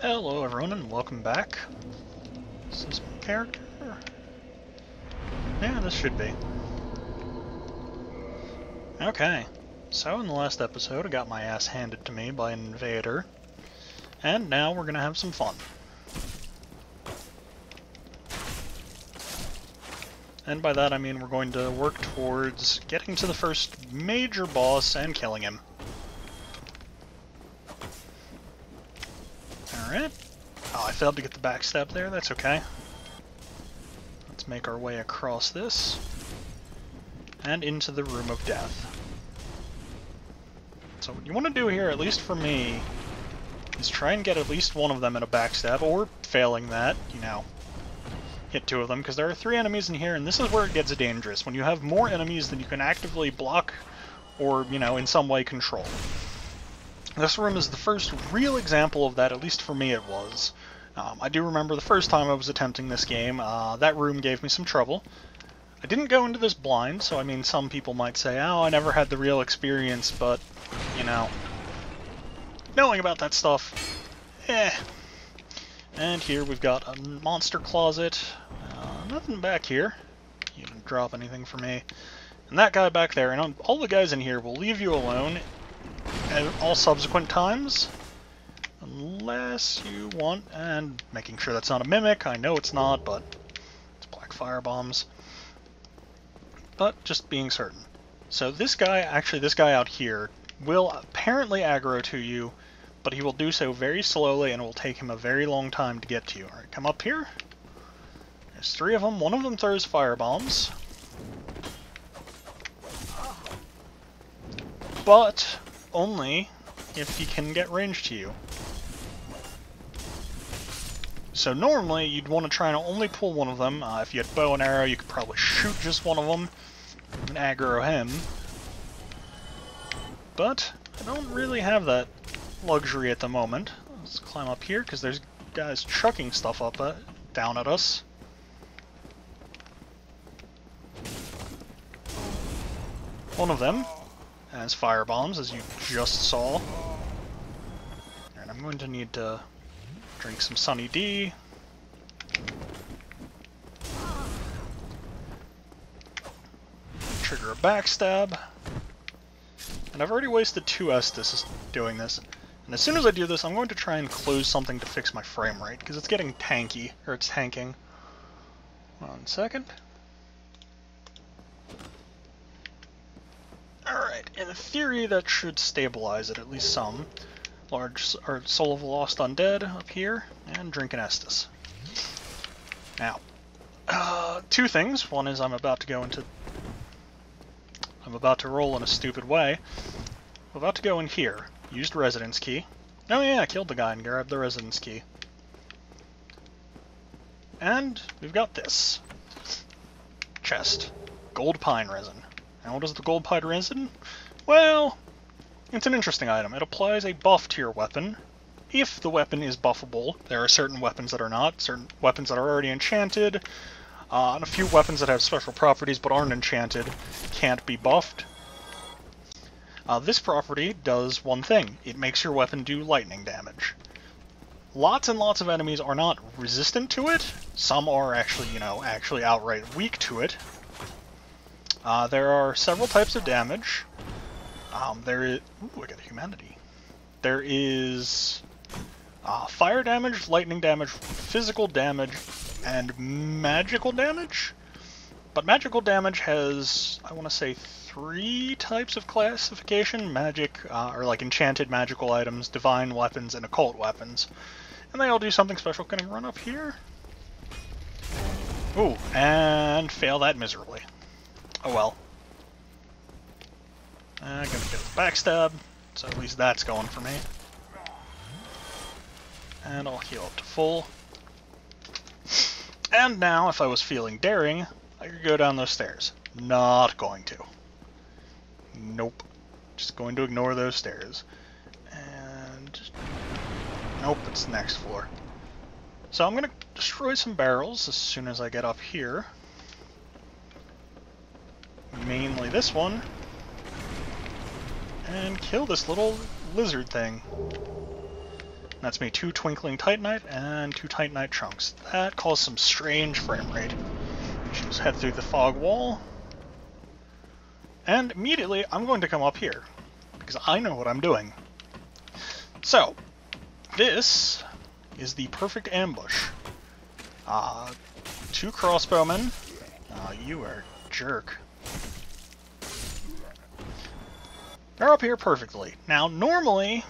Hello everyone and welcome back. Is this my character? Yeah, this should be. Okay, so in the last episode I got my ass handed to me by an invader, and now we're gonna have some fun. And by that I mean we're going to work towards getting to the first major boss and killing him. Alright. Oh, I failed to get the backstab there, that's okay. Let's make our way across this, and into the Room of Death. So what you want to do here, at least for me, is try and get at least one of them in a backstab, or failing that, you know, hit two of them, because there are 3 enemies in here, and this is where it gets dangerous, when you have more enemies than you can actively block, or, you know, in some way control. This room is the first real example of that, at least for me it was. I do remember the first time I was attempting this game, that room gave me some trouble. I didn't go into this blind, so I mean some people might say, oh, I never had the real experience, but, you know, knowing about that stuff, eh. And here we've got a monster closet, nothing back here. You didn't drop anything for me. And that guy back there, and all the guys in here will leave you alone at all subsequent times, unless you want, and making sure that's not a mimic. I know it's not, but it's black fire bombs. But just being certain. So this guy, actually this guy out here, will apparently aggro to you, but he will do so very slowly and it will take him a very long time to get to you. Alright, come up here. There's 3 of them. One of them throws fire bombs. But only if he can get range to you. So normally you'd want to try and only pull one of them. If you had bow and arrow, you could probably shoot just one of them and aggro him. But I don't really have that luxury at the moment. Let's climb up here because there's guys chucking stuff up down at us. One of them has fire bombs, as you just saw. And I'm going to need to drink some Sunny D. Trigger a backstab. And I've already wasted 2 Estus doing this. And as soon as I do this, I'm going to try and close something to fix my frame rate, because it's getting tanky, or it's tanking. 1 second. Alright, in theory that should stabilize it at least some. Large or Soul of the Lost Undead up here, and drink an Estus. Now, 2 things. One is I'm about to roll in a stupid way. I'm about to go in here. Used residence key. Oh yeah, I killed the guy and grabbed the residence key. And we've got this. Chest. Gold pine resin. And what is the gold pine resin? Well, it's an interesting item. It applies a buff to your weapon, if the weapon is buffable. There are certain weapons that are not, certain weapons that are already enchanted, and a few weapons that have special properties but aren't enchanted can't be buffed. This property does one thing. It makes your weapon do lightning damage. Lots and lots of enemies are not resistant to it. Some are actually, you know, actually outright weak to it. There are several types of damage. There is... Ooh, I got a humanity. There is fire damage, lightning damage, physical damage, and magical damage. But magical damage has, I want to say, 3 types of classification. Magic, or like enchanted magical items, divine weapons, and occult weapons. And they all do something special. Can I run up here? Ooh, and fail that miserably. Oh well. I'm gonna get a backstab, so at least that's going for me. And I'll heal up to full. And now, if I was feeling daring, I could go down those stairs. Not going to. Nope. Just going to ignore those stairs. And... nope, it's the next floor. So I'm gonna destroy some barrels as soon as I get up here. Mainly this one. And kill this little lizard thing. That's me 2 Twinkling Titanite and 2 Titanite Chunks. That caused some strange frame rate. Just head through the fog wall. And immediately, I'm going to come up here, because I know what I'm doing. So, this is the perfect ambush. 2 crossbowmen. You are a jerk. They're up here perfectly. Now, normally,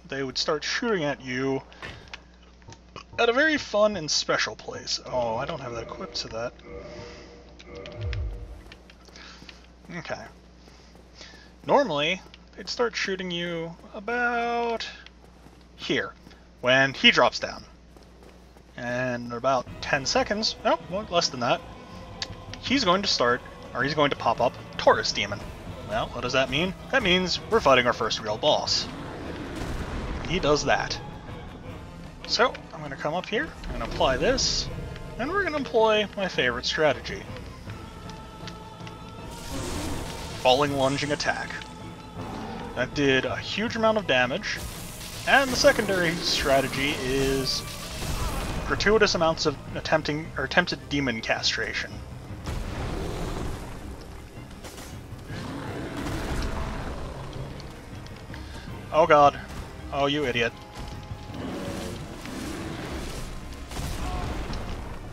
they would start shooting at you at a very fun and special place. Oh, I don't have that equipped to that. Okay. Normally, they'd start shooting you about here, when he drops down. And in about 10 seconds, oh, well, less than that, he's going to pop up Taurus Demon. Well, what does that mean? That means we're fighting our first real boss. He does that. So, I'm going to come up here, and apply this, and we're going to employ my favorite strategy. Falling Lunging Attack. That did a huge amount of damage, and the secondary strategy is gratuitous amounts of attempted demon castration. Oh god. Oh, you idiot.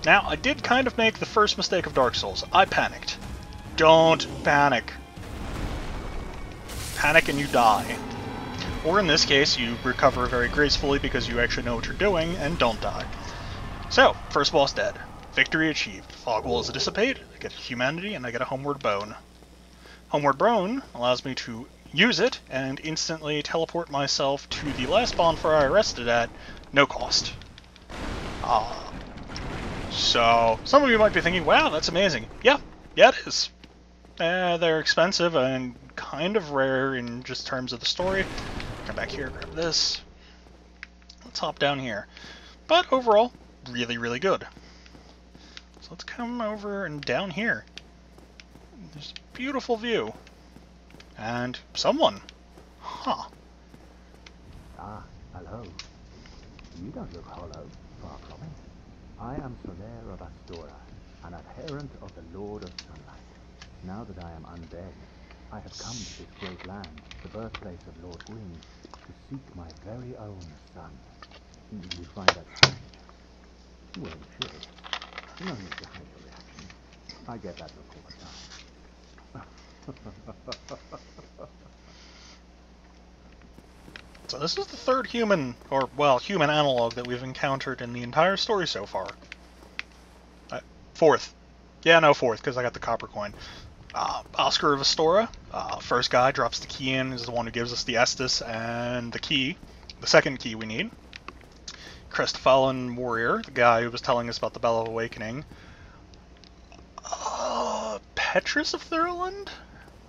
Now, I did kind of make the first mistake of Dark Souls. I panicked. Don't panic. Panic and you die. Or in this case, you recover very gracefully because you actually know what you're doing and don't die. So, first boss dead. Victory achieved. Fog walls dissipate, I get humanity, and I get a Homeward Bone. Homeward Bone allows me to use it and instantly teleport myself to the last bonfire I rested at, no cost. So, some of you might be thinking, wow, that's amazing. Yeah, it is. They're expensive and kind of rare in just terms of the story. Come back here, grab this. Let's hop down here. But overall, really, really good. So let's come over and down here. There's a beautiful view. And someone. Huh. Ah, hello. You don't look hollow, far from it. I am Soler of Astora, an adherent of the Lord of Sunlight. Now that I am undead, I have come to this great land, the birthplace of Lord Gwyn, to seek my very own son. Do you find that strange? Well, you should. No need to hide your reaction. I get that look all the time. So this is the third human, or, well, human analog that we've encountered in the entire story so far. Fourth. Yeah, no, fourth, because I got the copper coin. Oscar of Astora, first guy, drops the key in, is the one who gives us the Estus and the key, the second key we need. Crestfallen Warrior, the guy who was telling us about the Bell of Awakening. Petrus of Thurland?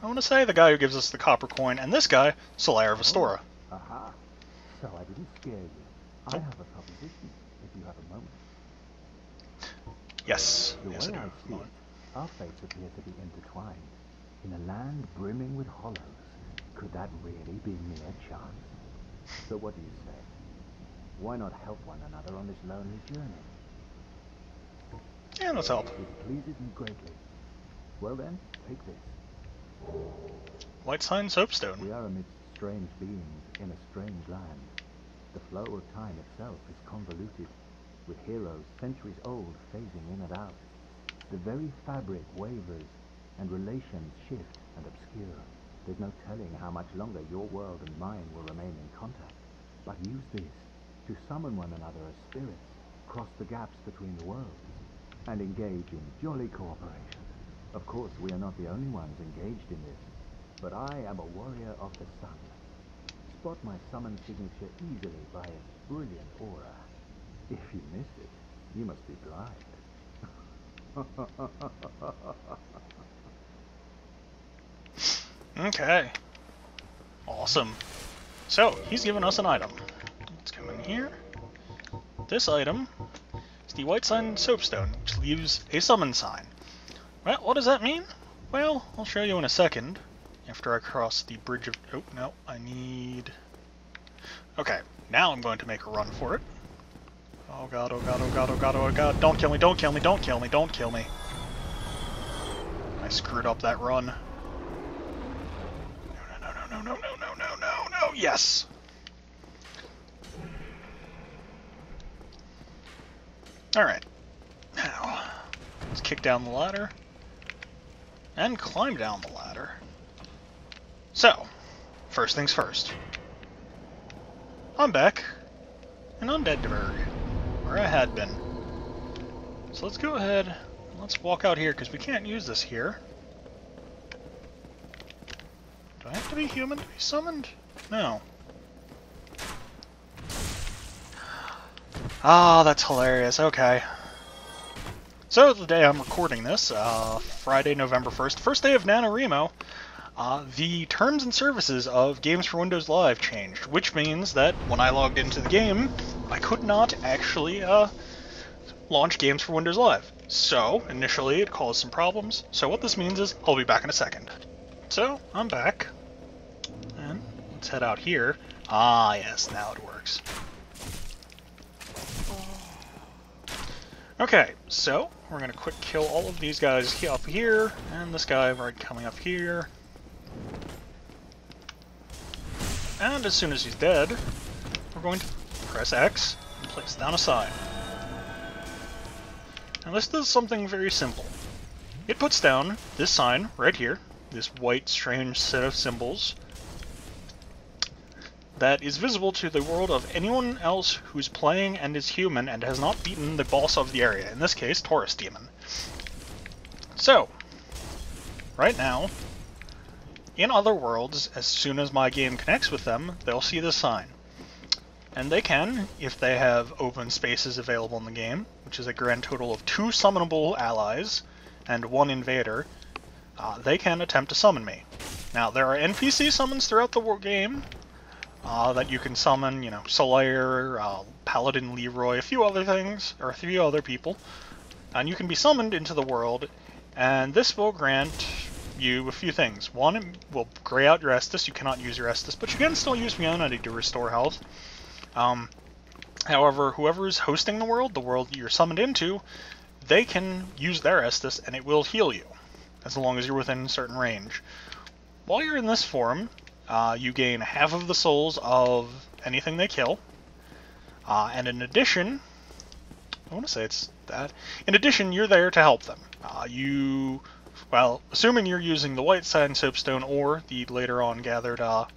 I want to say, the guy who gives us the copper coin, and this guy, Solaire of Astora. Aha. So I didn't scare you. I have a proposition, if you have a moment. Yes. The Yes, I way do. I see it, our fates appear to be intertwined. In a land brimming with hollows, could that really be mere chance? So what do you say? Why not help one another on this lonely journey? Yeah, let's help. It pleases me greatly. Well then, take this. White Sign Soapstone. We are amidst strange beings in a strange land. The flow of time itself is convoluted, with heroes centuries old phasing in and out. The very fabric wavers, and relations shift and obscure. There's no telling how much longer your world and mine will remain in contact. But use this to summon one another as spirits, cross the gaps between the worlds, and engage in jolly cooperation. Of course, we are not the only ones engaged in this, but I am a warrior of the sun. Spot my summon signature easily by its brilliant aura. If you missed it, you must be blind. Okay. Awesome. So, he's given us an item. Let's come in here. This item is the White Sign Soapstone, which leaves a summon sign. Well, what does that mean? Well, I'll show you in a second, after I cross the bridge of... Oh, no, I need... Okay, now I'm going to make a run for it. Oh god, oh god, oh god, oh god, oh god. Don't kill me, don't kill me, don't kill me, don't kill me. I screwed up that run. No, no, no, no, no, no, no, no, no, no, yes! Alright. Now, let's kick down the ladder. And climb down the ladder. So, first things first. I'm back in Undeadburg, where I had been. So let's go ahead and let's walk out here, because we can't use this here. Do I have to be human to be summoned? No. Ah, that's hilarious. Okay. So, the day I'm recording this, Friday, November 1st, first day of NaNoWriMo, the terms and services of Games for Windows Live changed, which means that when I logged into the game, I could not actually launch Games for Windows Live. So, initially it caused some problems, so what this means is I'll be back in a second. So, I'm back, and let's head out here. Ah, yes, now it works. Okay, so we're going to quick kill all of these guys up here, and this guy right coming up here. And as soon as he's dead, we're going to press X and place down a sign. Now this does something very simple. It puts down this sign right here, this white strange set of symbols, that is visible to the world of anyone else who's playing and is human and has not beaten the boss of the area, in this case, Taurus Demon. So, right now, in other worlds, as soon as my game connects with them, they'll see this sign. And they can, if they have open spaces available in the game, which is a grand total of 2 summonable allies and 1 invader, they can attempt to summon me. Now, there are NPC summons throughout the game, that you can summon, you know, Solaire, Paladin Leroy, a few other things, or a few other people, and you can be summoned into the world, and this will grant you a few things. One, it will gray out your Estus. You cannot use your Estus, but you can still use Nudity to restore health. However, whoever is hosting the world that you're summoned into, they can use their Estus, and it will heal you, as long as you're within a certain range. While you're in this form, you gain half of the souls of anything they kill, and in addition, I want to say it's that, in addition, you're there to help them. Well, assuming you're using the white sand soapstone or the later on gathered, oh,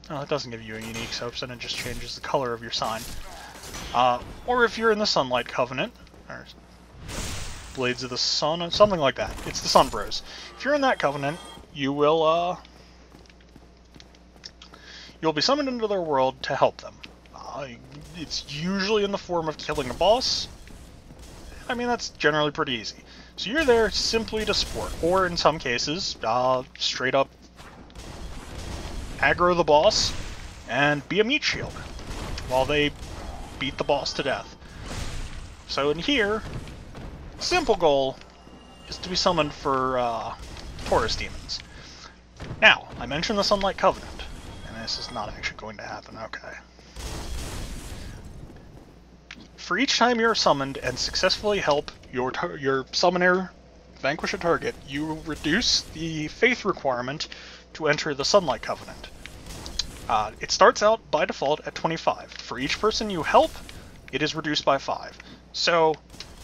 it doesn't give you a unique soapstone, it just changes the color of your sign. Or if you're in the Sunlight Covenant, or Blades of the Sun, something like that. It's the Sun Bros. If you're in that covenant, you will, you'll be summoned into their world to help them. It's usually in the form of killing a boss. I mean, that's generally pretty easy. So you're there simply to support, or in some cases, straight up aggro the boss and be a meat shield while they beat the boss to death. So in here, simple goal is to be summoned for Taurus Demons. Now, I mentioned the Sunlight Covenant, and this is not actually going to happen, okay. For each time you're summoned and successfully help your summoner vanquish a target, you reduce the faith requirement to enter the Sunlight Covenant. It starts out by default at 25. For each person you help, it is reduced by 5. So,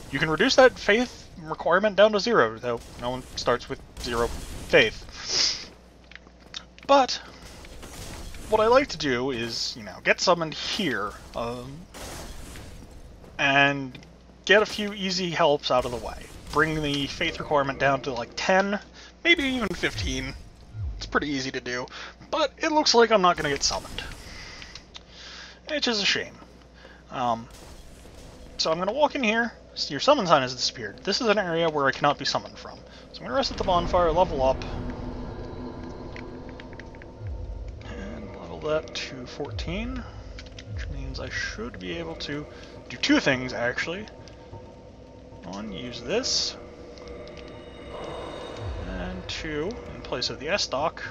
you can reduce that faith requirement down to 0, though no one starts with 0 faith. But, what I like to do is, you know, get summoned here, and get a few easy helps out of the way. Bring the faith requirement down to like 10, maybe even 15. It's pretty easy to do, but it looks like I'm not going to get summoned, which is a shame. So I'm going to walk in here. So your summon sign has disappeared. This is an area where I cannot be summoned from. So I'm going to rest at the bonfire, level up, and level that to 14, which means I should be able to do 2 things, actually. One, use this, and 2, in place of the S-Dock,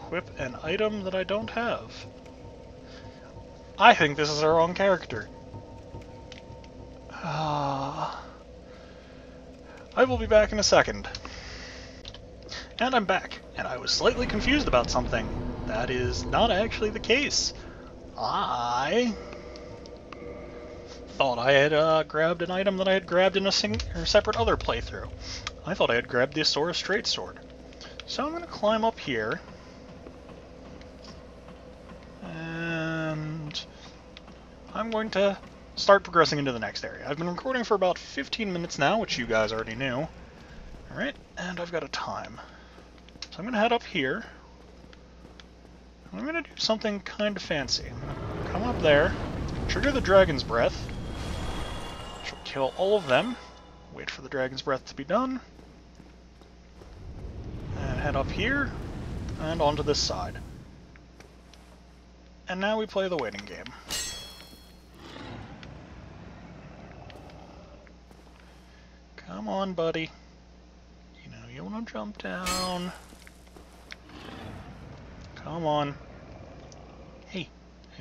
equip an item that I don't have. I think this is our wrong character. I will be back in a second. And I'm back, and I was slightly confused about something. That is not actually the case. I thought I had grabbed an item that I had grabbed in a separate other playthrough. I thought I had grabbed the Asaurus Straight Sword. So I'm going to climb up here. And I'm going to start progressing into the next area. I've been recording for about 15 minutes now, which you guys already knew. Alright, and I've got a time. So I'm going to head up here. I'm going to do something kind of fancy. I'm going to come up there, trigger the Dragon's Breath, which will kill all of them. Wait for the Dragon's Breath to be done. And head up here, and onto this side. And now we play the waiting game. Come on, buddy. You know, you want to jump down. Come on. Hey,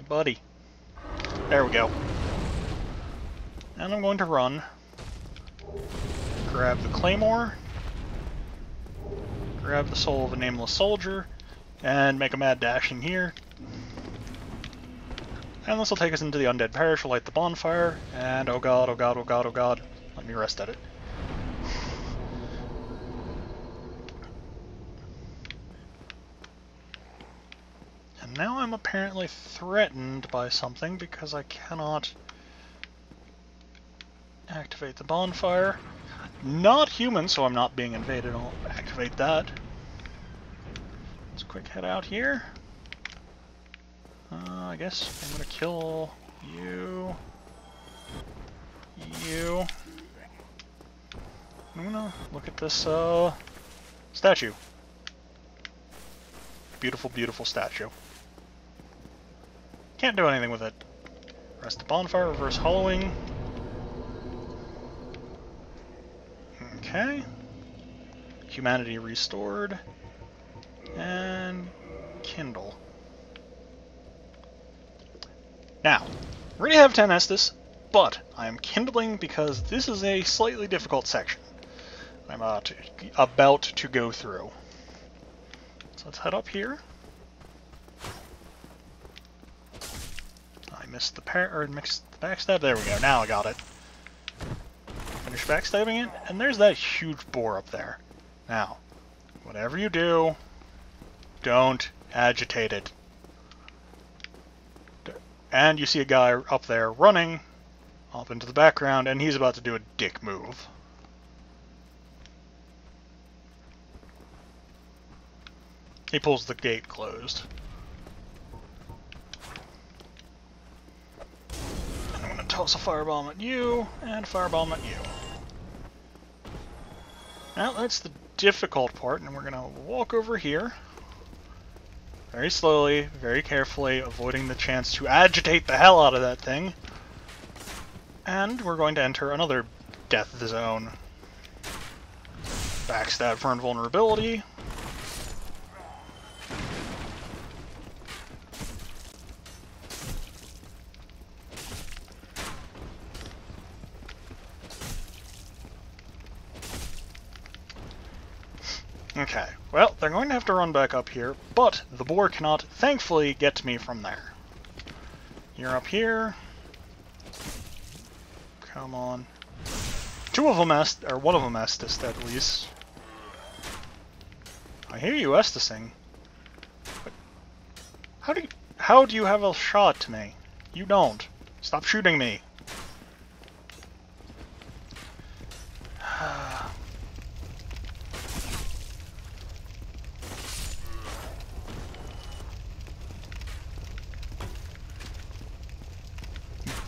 buddy. There we go. And I'm going to run. Grab the Claymore. Grab the soul of a nameless soldier. And make a mad dash in here. And this will take us into the Undead Parish. We'll light the bonfire. And oh god, oh god, oh god, oh god. Let me rest at it. Now I'm apparently threatened by something because I cannot activate the bonfire. Not human, so I'm not being invaded. I'll activate that. Let's quick head out here. I guess I'm gonna kill you. You. I'm gonna look at this statue. Beautiful, beautiful statue. Can't do anything with it. Rest the bonfire, reverse hollowing. Okay. Humanity restored. And kindle. Now, we already have 10 Estus, but I am kindling because this is a slightly difficult section I'm about to go through. So let's head up here. Missed the backstab. There we go. Now I got it. Finish backstabbing it, and there's that huge boar up there. Now, whatever you do, don't agitate it. And you see a guy up there running up into the background, and he's about to do a dick move. He pulls the gate closed. Toss a firebomb at you, and a firebomb at you. Now that's the difficult part, and we're gonna walk over here. Very slowly, very carefully, avoiding the chance to agitate the hell out of that thing. And we're going to enter another death zone. Backstab for invulnerability. Okay, well, they're going to have to run back up here, but the boar cannot, thankfully, get to me from there. You're up here. Come on. Two of them or one of them Estus, at least. I hear you Estusing. But how do you have a shot to me? You don't. Stop shooting me.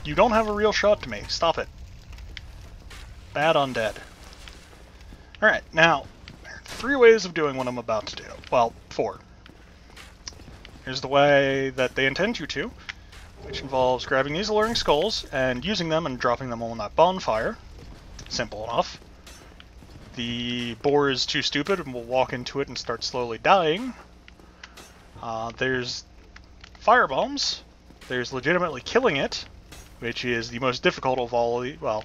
You don't have a real shot to me. Stop it. Bad undead. Alright, now, there are 3 ways of doing what I'm about to do. Well, 4. Here's the way that they intend you to, which involves grabbing these alluring skulls and using them and dropping them on that bonfire. Simple enough. The boar is too stupid and will walk into it and start slowly dying. There's firebombs. There's legitimately killing it, which is the most difficult of all of the, well,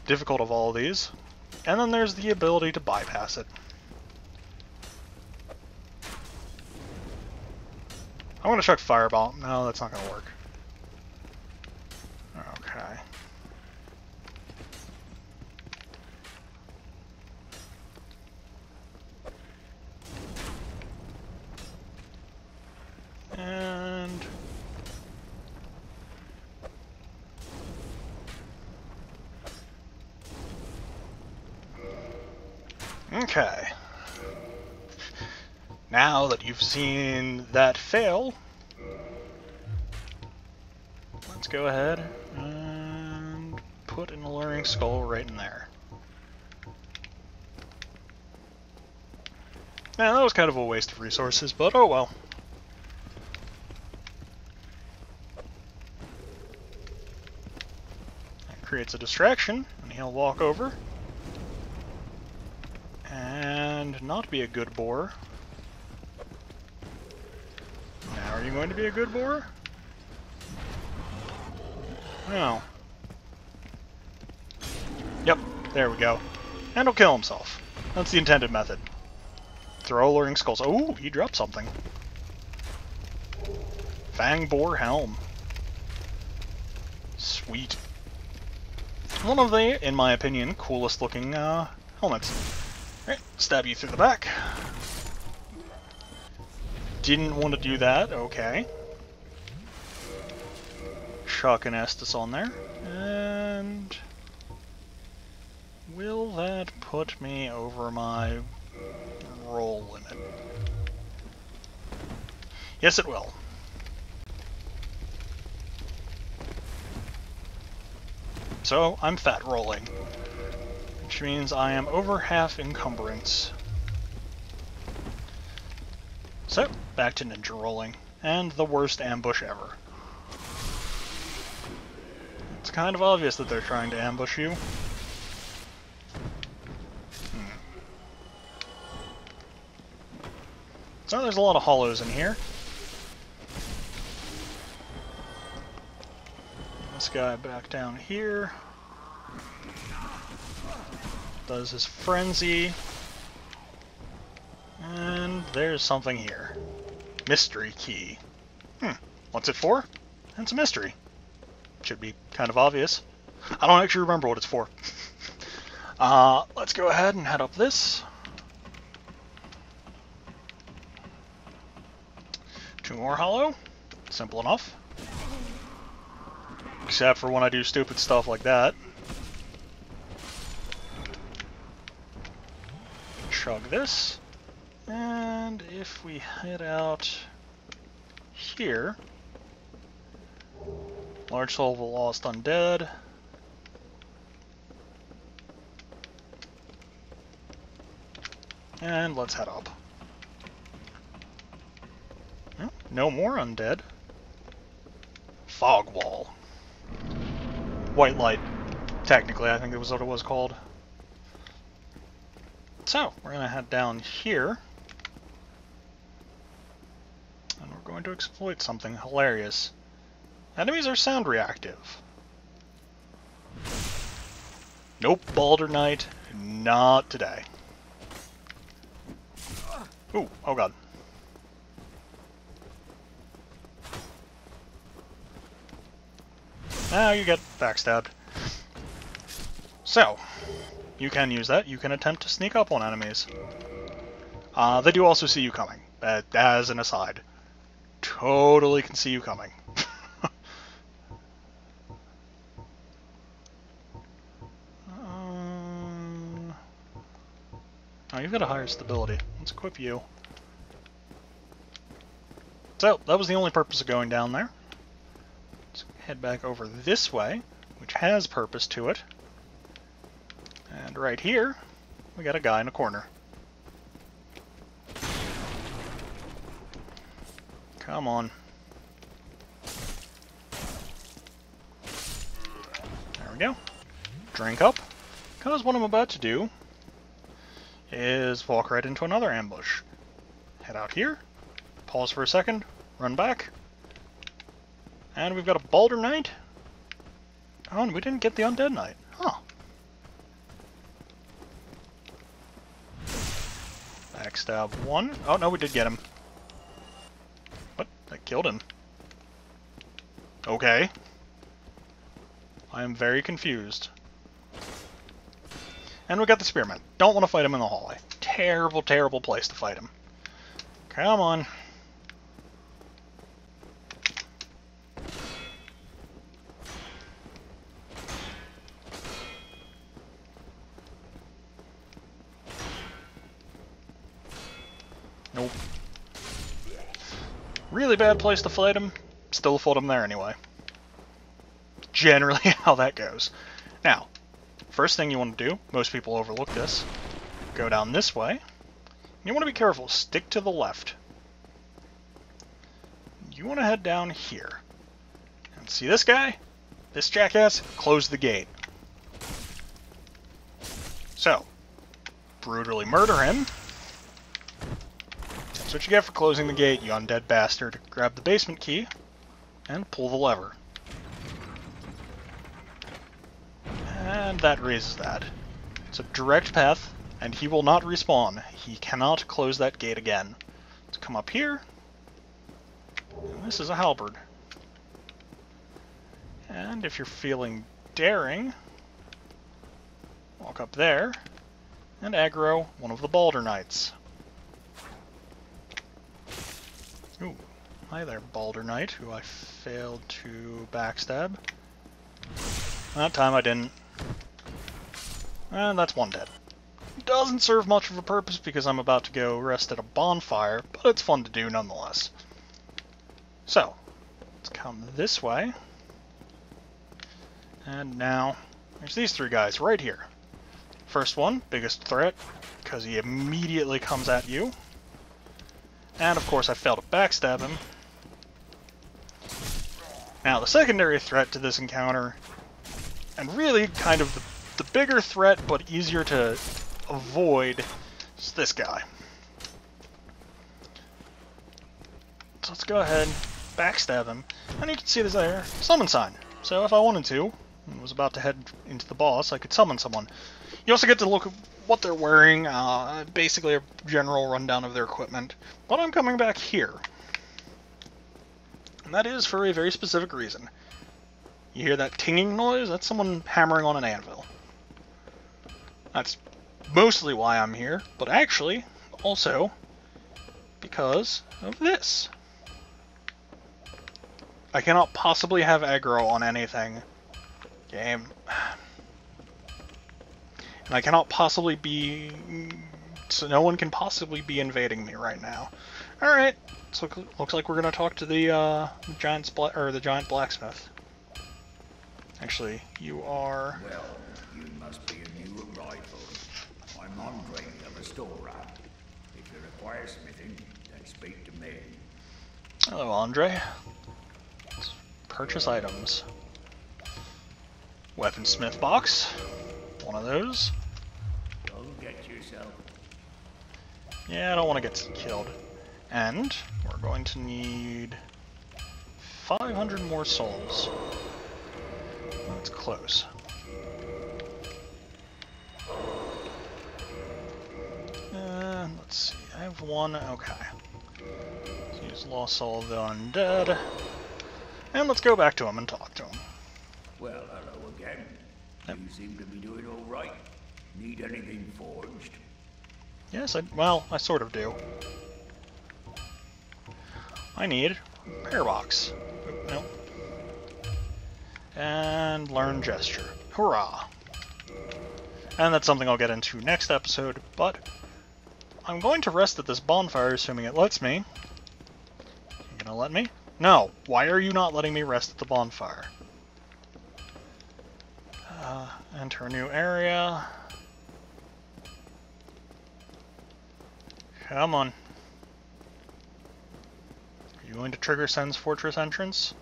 difficult of all of these. And then there's the ability to bypass it. I want to chuck firebomb. No, that's not going to work. Okay. And okay. Now that you've seen that fail, let's go ahead and put an alluring skull right in there. Now, that was kind of a waste of resources, but oh well. That creates a distraction, and he'll walk over. And not be a good boar. Now, are you going to be a good boar? No. Yep, there we go. And he'll kill himself. That's the intended method. Throw alluring skulls. Oh, he dropped something. Fang boar helm. Sweet. One of the, in my opinion, coolest looking helmets. Right, stab you through the back. Didn't want to do that, okay. Chuck an Estus on there. And will that put me over my roll limit? Yes, it will. So, I'm fat rolling, which means I am over half encumbrance. So, back to ninja rolling, and the worst ambush ever. It's kind of obvious that they're trying to ambush you. So there's a lot of hollows in here. This guy back down here does his frenzy. And there's something here. Mystery key. What's it for? It's a mystery. Should be kind of obvious. I don't actually remember what it's for. Let's go ahead and head up this. 2 more hollow. Simple enough. Except for when I do stupid stuff like that. Chug this. And if we head out here, large soul of a lost undead. And let's head up. No more undead. Fog wall. White light. Technically, I think that was what it was called. So, we're going to head down here. And we're going to exploit something hilarious. Enemies are sound reactive. Nope, Balder Knight. Not today. Ooh, oh god. Now you get backstabbed. So, you can use that. You can attempt to sneak up on enemies. They do also see you coming, as an aside. Totally can see you coming. Oh, you've got a higher stability. Let's equip you. So, that was the only purpose of going down there. Let's head back over this way, which has purpose to it. And right here, we got a guy in a corner. Come on. There we go. Drink up. Because what I'm about to do is walk right into another ambush. Head out here, Pause for a second. Run back. And we've got a Balder Knight. Oh, and we didn't get the Undead Knight. Huh. Backstab 1. Oh, no, we did get him. What? That killed him. Okay. I am very confused. And we got the Spearman. Don't want to fight him in the hallway. Terrible, terrible place to fight him. Come on. Nope. Really bad place to fight him. Still fought him there anyway. Generally how that goes. Now, first thing you want to do, most people overlook this, go down this way. You want to be careful, stick to the left. You want to head down here. And see this guy? This jackass? Close the gate. So, brutally murder him. That's what you get for closing the gate, you undead bastard. Grab the basement key, and pull the lever. And that raises that. It's a direct path, and he will not respawn. He cannot close that gate again. Let's come up here. And this is a halberd. And if you're feeling daring, walk up there and aggro one of the Balder Knights. Ooh, hi there, Balder Knight, who I failed to backstab. That time I didn't. And that's one dead. Doesn't serve much of a purpose because I'm about to go rest at a bonfire, but it's fun to do nonetheless. So, let's come this way. And now, there's these three guys right here. First one, biggest threat, because he immediately comes at you. And of course I failed to backstab him. Now the secondary threat to this encounter, and really kind of the bigger threat but easier to avoid, is this guy. So let's go ahead, backstab him, and you can see there's there summon sign. So if I wanted to, and was about to head into the boss, I could summon someone. You also get to look at what they're wearing, basically a general rundown of their equipment. But I'm coming back here. And that is for a very specific reason. You hear that tinging noise? That's someone hammering on an anvil. That's mostly why I'm here, but actually, also, because of this. I cannot possibly have aggro on anything. Game. And I cannot possibly be... So no one can possibly be invading me right now. Alright, so looks like we're gonna talk to the giant blacksmith. Actually, you are... Well, you must be a new arrival. I'm Andre, the restorer. If you require smithing, then speak to me. Hello, Andre. Let's purchase items. Weaponsmith box. One of those. Don't get yourself. Yeah, I don't want to get killed. And we're going to need 500 more souls. That's close. Let's see. I have one. Okay. Let's use Lost Soul of the Undead. And let's go back to him and talk to him. Well, hello again. Yep. You seem to be doing all right. Need anything forged? Yes, I sort of do. I need Prayer Box. Oop, nope. And Learn Gesture. Hurrah! And that's something I'll get into next episode, but I'm going to rest at this bonfire, assuming it lets me. You gonna let me? No! Why are you not letting me rest at the bonfire? Enter a new area. Come on. Are you going to trigger Sen's Fortress entrance?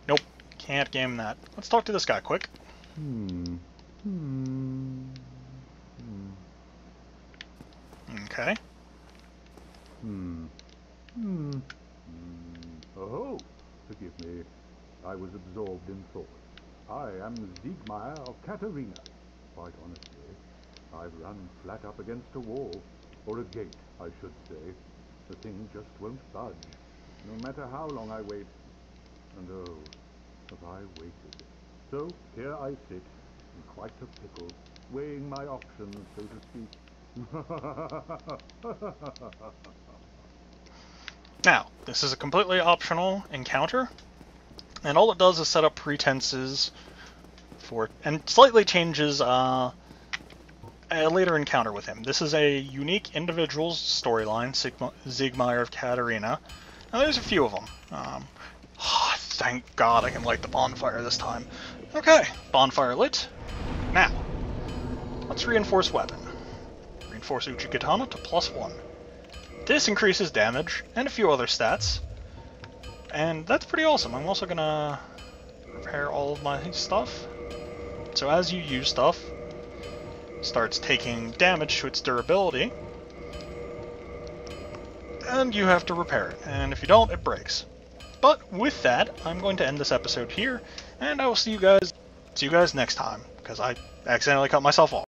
Nope. Can't game that. Let's talk to this guy quick. Okay. Oh, forgive me. I was absorbed in thought. I am Siegmeyer of Katarina. Quite honestly, I've run flat up against a wall. Or a gate, I should say. The thing just won't budge. No matter how long I wait. And oh, have I waited. So here I sit, in quite a pickle, weighing my options, so to speak. Now, this is a completely optional encounter, and all it does is set up pretenses for, and slightly changes a later encounter with him. This is a unique individual's storyline, Siegmeyer of Katarina. Now, there's a few of them. Thank God I can light the bonfire this time. Okay, bonfire lit. Now, let's reinforce weapon. Reinforce Uchikatana to +1. This increases damage, and a few other stats. And that's pretty awesome. I'm also gonna repair all of my stuff. So as you use stuff, it starts taking damage to its durability. And you have to repair it. And if you don't, it breaks. But with that, I'm going to end this episode here, and I will see you guys next time, because I accidentally cut myself off.